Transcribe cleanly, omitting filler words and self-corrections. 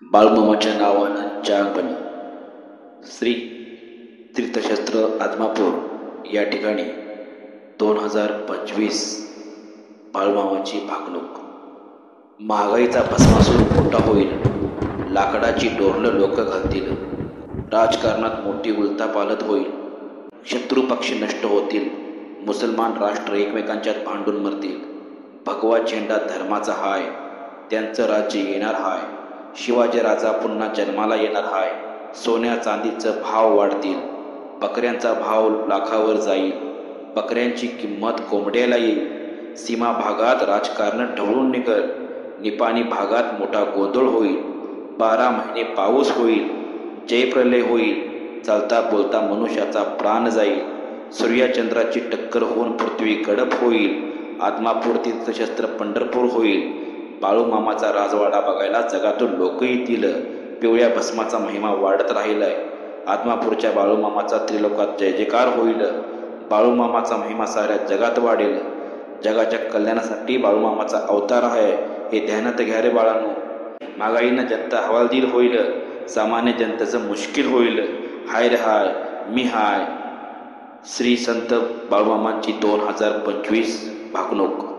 बाळूमामाच्या नावानं चांगपणी श्री तीर्थक्षेत्र आदमापूर या ठिकाणी 2025 बाळूमामाची भाकणूक. महागाईचा भस्मासूर मोठा होईल, लाकडाची डोरलं लोक घालतील, राजकारणात मोठी उलथापालथ होईल, शत्रुपक्ष नष्ट होतील, मुसलमान राष्ट्र एकमेकांच्यात भांडून मरतील, भगवा झेंडा धर्माचा हाय, त्यांचं राज्य येणार हाय, शिवाजी राजा पुन्हा जन्माला येणार हाय, सोन्या चांदीचं भाव वाढतील, बकऱ्यांचा भाव लाखावर जाईल, बकऱ्यांची किंमत कोंबड्याला येईल, सीमा भागात राजकारण ढवळून निघल, निपाणी भागात मोठा गोंधळ होईल, 12 महिने पाऊस होईल, जयप्रलय होईल, चालता बोलता मनुष्याचा प्राण जाईल, सूर्यचंद्राची टक्कर होऊन पृथ्वी गडप होईल, आदमापूर तीर्थक्षेत्र पंढरपूर होईल, बाळूमामाचा राजवाडा बघायला जगातून लोक येतील, पिवळ्या भस्माचा महिमा वाढत राहिलाय, आदमापूरच्या बाळूमामाचा त्रिलोकात जय जयकार होईल, बाळूमामाचा महिमा साऱ्या जगात वाढेल, जगाच्या कल्याणासाठी बाळूमामाचा अवतार आहे हे ध्यानात घ्या रे बाळांनो. महागाईनं जनता हवालदिल होईल, सामान्य जनतेचं मुश्किल होईल, हाय रे हाय मी हाय. श्री संत बाळूमामांची 2025 भाकणूक.